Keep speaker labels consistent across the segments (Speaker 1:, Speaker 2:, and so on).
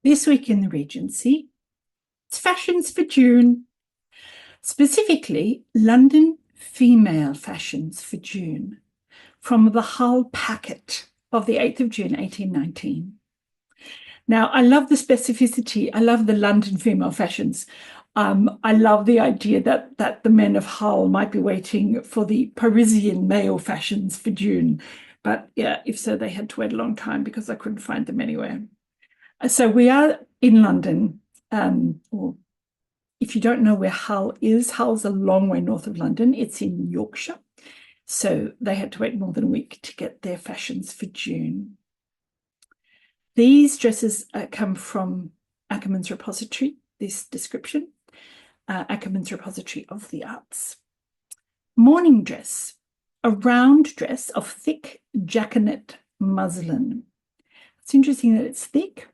Speaker 1: This week in the Regency, it's fashions for June, specifically London female fashions for June from the Hull packet of the 8th of June, 1819. Now, I love the specificity. I love the London female fashions. I love the idea that the men of Hull might be waiting for the Parisian male fashions for June. But yeah, if so, they had to wait a long time because I couldn't find them anywhere. So we are in London, or if you don't know where Hull is, Hull's a long way north of London. It's in Yorkshire. So they had to wait more than a week to get their fashions for June. These dresses come from Ackerman's repository, this description, Ackerman's repository of the arts. Morning dress, a round dress of thick jaconet muslin. It's interesting that it's thick,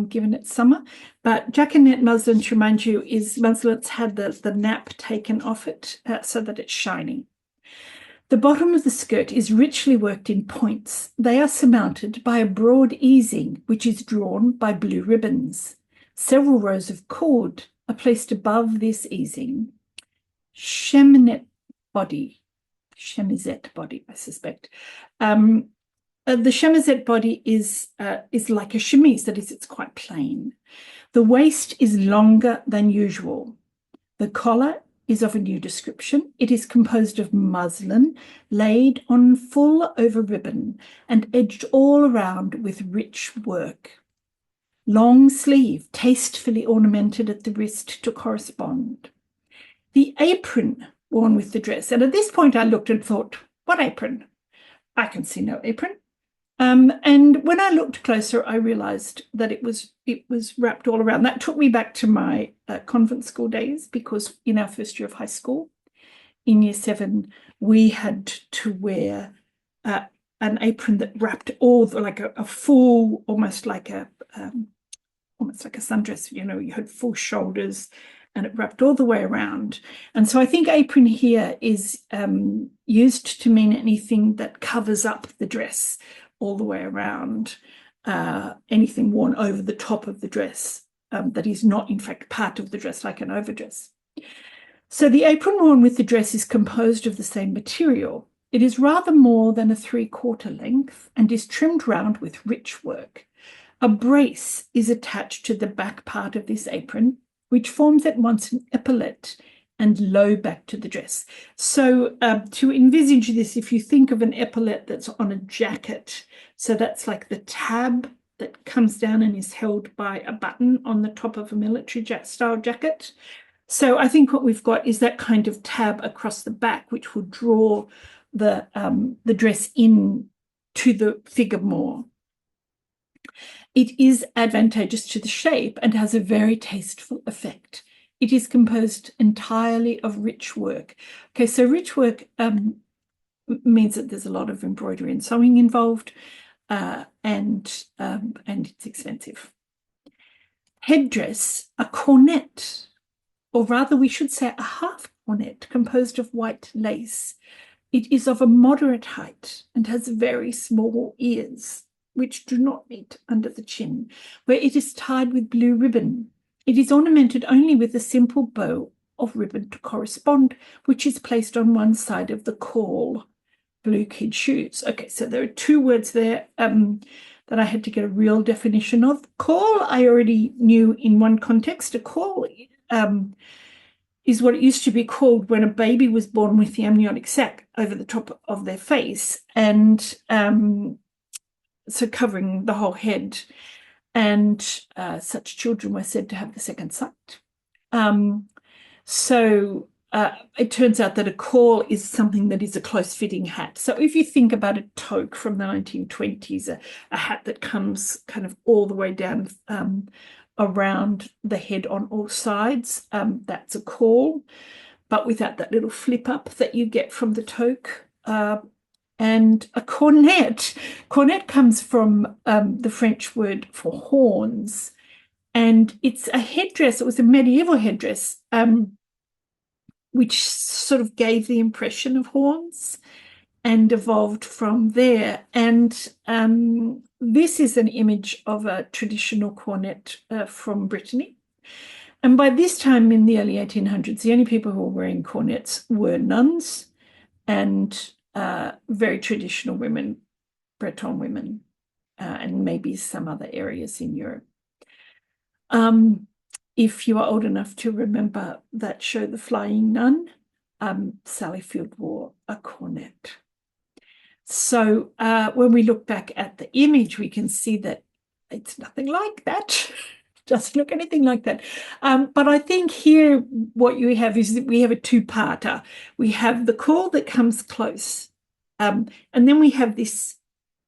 Speaker 1: given it's summer, but jaconet muslin, to remind you, is muslin that's had the nap taken off it so that it's shiny. The bottom of the skirt is richly worked in points. They are surmounted by a broad easing, which is drawn by blue ribbons. Several rows of cord are placed above this easing. Chemisette body, I suspect. The chemisette body is like a chemise, that is, it's quite plain. The waist is longer than usual. The collar is of a new description. It is composed of muslin laid on full over ribbon and edged all around with rich work. Long sleeve, tastefully ornamented at the wrist to correspond. The apron worn with the dress, and at this point I looked and thought, what apron? I can see no apron. And when I looked closer, I realized that it was wrapped all around. That took me back to my convent school days, because in our first year of high school, in year 7, we had to wear an apron that wrapped like a full, almost like a sundress. You know, you had full shoulders, and it wrapped all the way around. And so I think apron here is used to mean anything that covers up the dress all the way around, anything worn over the top of the dress that is not, in fact, part of the dress, like an overdress. So the apron worn with the dress is composed of the same material. It is rather more than a 3/4 length and is trimmed round with rich work. A brace is attached to the back part of this apron, which forms at once an epaulette and low back to the dress. So to envisage this, if you think of an epaulette that's on a jacket, so that's like the tab that comes down and is held by a button on the top of a military style jacket. So I think what we've got is that kind of tab across the back, which will draw the dress in to the figure more. It is advantageous to the shape and has a very tasteful effect. It is composed entirely of rich work. Okay, so rich work means that there's a lot of embroidery and sewing involved, and it's expensive. Headdress, a cornet, or rather we should say a half cornet composed of white lace. It is of a moderate height and has very small ears, which do not meet under the chin, where it is tied with blue ribbon. It is ornamented only with a simple bow of ribbon to correspond, which is placed on one side of the caul. Blue kid shoes. Okay, so there are 2 words there that I had to get a real definition of. Caul, I already knew in one context. A caul is what it used to be called when a baby was born with the amniotic sac over the top of their face, and so covering the whole head. And such children were said to have the second sight. So it turns out that a caul is something that is a close-fitting hat. So if you think about a toque from the 1920s, a hat that comes kind of all the way down around the head on all sides, that's a caul, but without that little flip up that you get from the toque. And a cornet. Cornet comes from the French word for horns, and it's a headdress. It was a medieval headdress, which sort of gave the impression of horns. and evolved from there. And this is an image of a traditional cornet from Brittany. And by this time in the early 1800s, the only people who were wearing cornets were nuns and very traditional women, Breton women, and maybe some other areas in Europe. If you are old enough to remember that show, The Flying Nun, Sally Field wore a cornet. So when we look back at the image, we can see that it's nothing like that. Doesn't look anything like that. But I think here what you have is that we have a two-parter. We have the call that comes close. And then we have this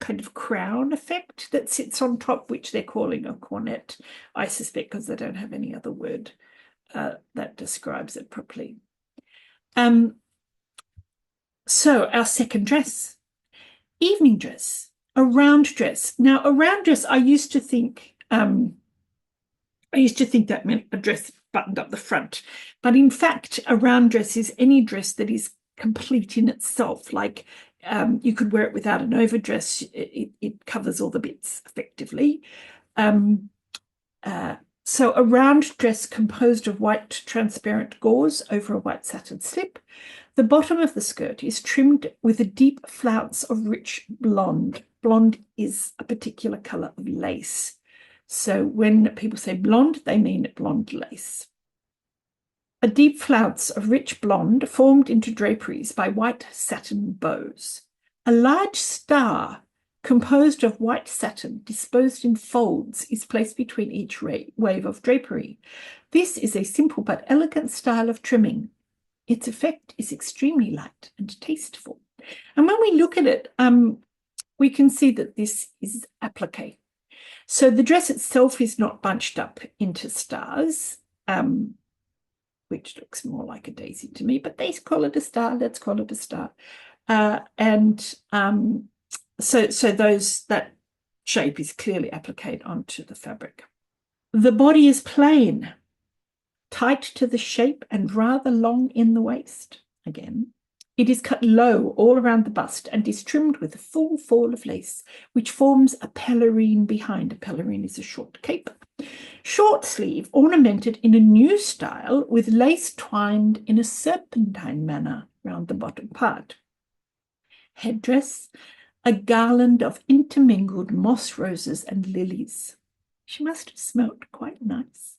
Speaker 1: kind of crown effect that sits on top, which they're calling a cornet, I suspect, because they don't have any other word that describes it properly. So our second dress, evening dress, a round dress. Now, a round dress, I used to think that meant a dress buttoned up the front. But in fact, a round dress is any dress that is complete in itself. Like you could wear it without an overdress. It covers all the bits effectively. So a round dress composed of white transparent gauze over a white satin slip. The bottom of the skirt is trimmed with a deep flounce of rich blonde. Blonde is a particular color of lace. So when people say blonde, they mean blonde lace. A deep flounce of rich blonde formed into draperies by white satin bows. A large star composed of white satin disposed in folds is placed between each wave of drapery. This is a simple but elegant style of trimming. Its effect is extremely light and tasteful. And when we look at it, we can see that this is appliqué. So the dress itself is not bunched up into stars, which looks more like a daisy to me, but they call it a star. Let's call it a star. So that shape is clearly appliqued onto the fabric. The body is plain, tight to the shape and rather long in the waist. Again, it is cut low all around the bust and is trimmed with a full fall of lace, which forms a pelerine behind. A pelerine is a short cape. Short sleeve, ornamented in a new style with lace twined in a serpentine manner round the bottom part. Headdress, a garland of intermingled moss roses and lilies. She must have smelt quite nice.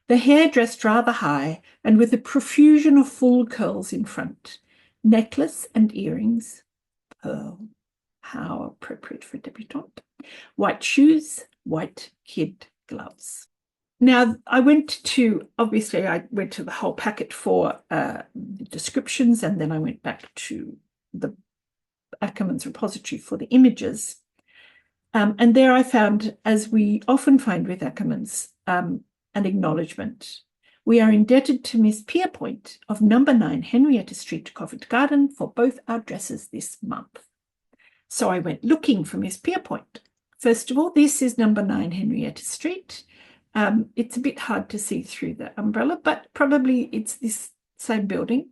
Speaker 1: The hair dressed rather high and with a profusion of full curls in front. Necklace and earrings, pearl, how appropriate for a debutante. White shoes, white kid gloves. Now, I went to the whole packet for the descriptions, and then I went back to the Ackermann's repository for the images. And there I found, as we often find with Ackermann's, an acknowledgement. We are indebted to Miss Pierpoint of No. 9 Henrietta Street, Covent Garden, for both our dresses this month. So I went looking for Miss Pierpoint. First of all, this is No. 9 Henrietta Street. It's a bit hard to see through the umbrella, but probably it's this same building.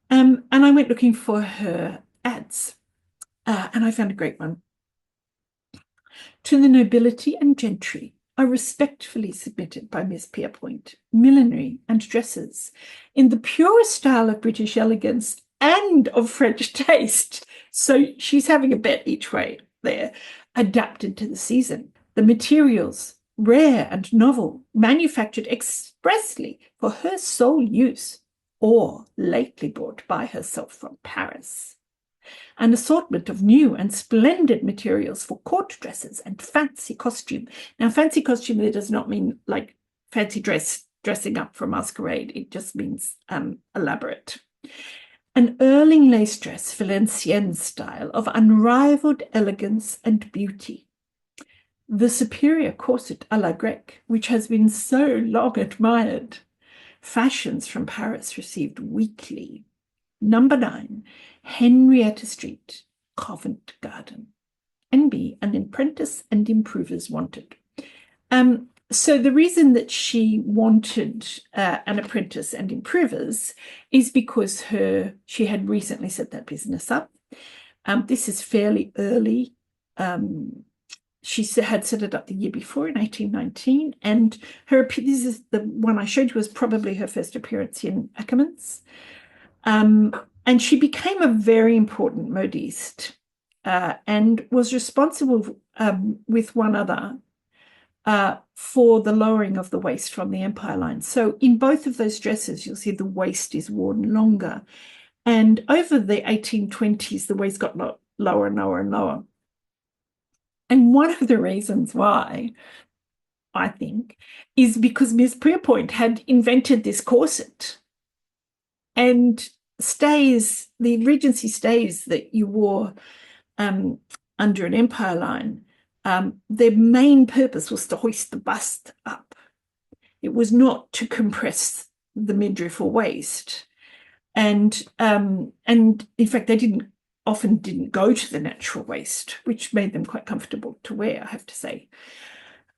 Speaker 1: And I went looking for her ads, and I found a great one. To the nobility and gentry are respectfully submitted by Miss Pierpoint, millinery and dresses, in the purest style of British elegance and of French taste. So she's having a bet each way there, adapted to the season. The materials, rare and novel, manufactured expressly for her sole use, or lately brought by herself from Paris. An assortment of new and splendid materials for court dresses and fancy costume. Now, fancy costume there does not mean like fancy dressing up for masquerade. It just means elaborate. An Erling lace dress, Valenciennes style, of unrivaled elegance and beauty. The superior corset à la grecque, which has been so long admired. Fashions from Paris received weekly. No. 9, Henrietta Street, Covent Garden. NB, an apprentice and improvers wanted. So the reason that she wanted an apprentice and improvers is because she had recently set that business up. This is fairly early. She had set it up the year before in 1819, and this is the one I showed you, was probably her first appearance in Ackermann's. And she became a very important modiste and was responsible with one other for the lowering of the waist from the Empire line. So in both of those dresses, you'll see the waist is worn longer. And over the 1820s, the waist got lower and lower and lower. And one of the reasons why, I think, is because Miss Pierpoint had invented this corset. And stays, the Regency stays that you wore under an Empire line, their main purpose was to hoist the bust up. It was not to compress the midriff or waist. And in fact, they often didn't go to the natural waist, which made them quite comfortable to wear, I have to say.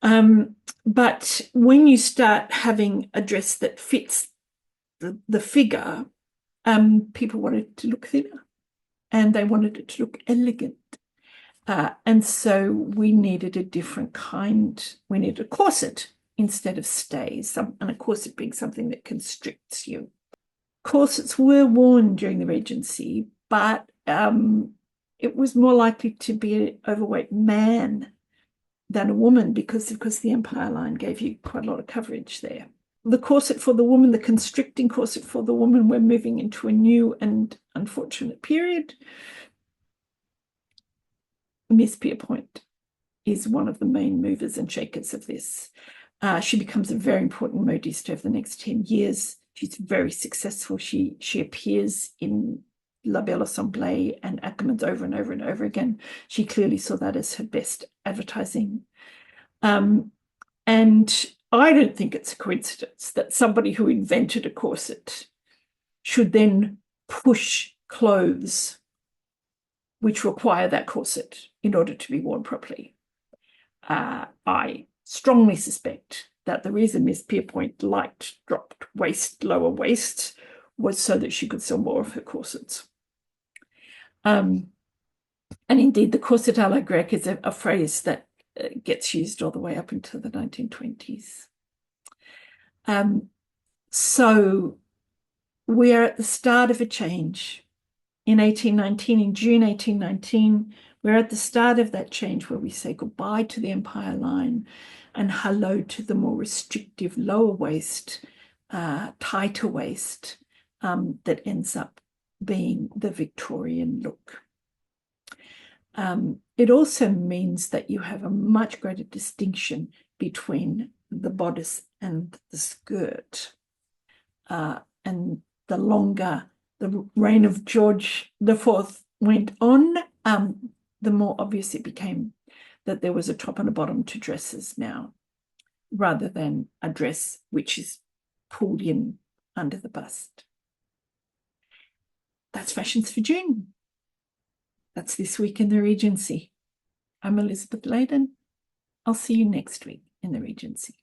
Speaker 1: But when you start having a dress that fits the figure, people wanted to look thinner and they wanted it to look elegant. And so we needed a different kind. We needed a corset instead of stays, and a corset being something that constricts you. Corsets were worn during the Regency, but it was more likely to be an overweight man than a woman because the Empire line gave you quite a lot of coverage there. The corset for the woman, the constricting corset for the woman, we're moving into a new and unfortunate period. Miss Pierpoint is one of the main movers and shakers of this. She becomes a very important modiste over the next 10 years. She's very successful. She appears in La Belle Assemblée and Ackermann's over and over and over again. She clearly saw that as her best advertising. And I don't think it's a coincidence that somebody who invented a corset should then push clothes which require that corset in order to be worn properly. I strongly suspect that the reason Miss Pierpoint liked dropped waist, lower waist, was so that she could sell more of her corsets. And indeed, the corset à la grecque is a phrase that gets used all the way up into the 1920s. So we're at the start of a change. In 1819, in June 1819, we're at the start of that change where we say goodbye to the Empire line and hello to the more restrictive lower waist, tighter waist that ends up being the Victorian look. It also means that you have a much greater distinction between the bodice and the skirt. And the longer the reign of George IV went on, the more obvious it became that there was a top and a bottom to dresses now, rather than a dress which is pulled in under the bust. That's Fashions for June. That's this week in the Regency. I'm Elizabeth Layden. I'll see you next week in the Regency.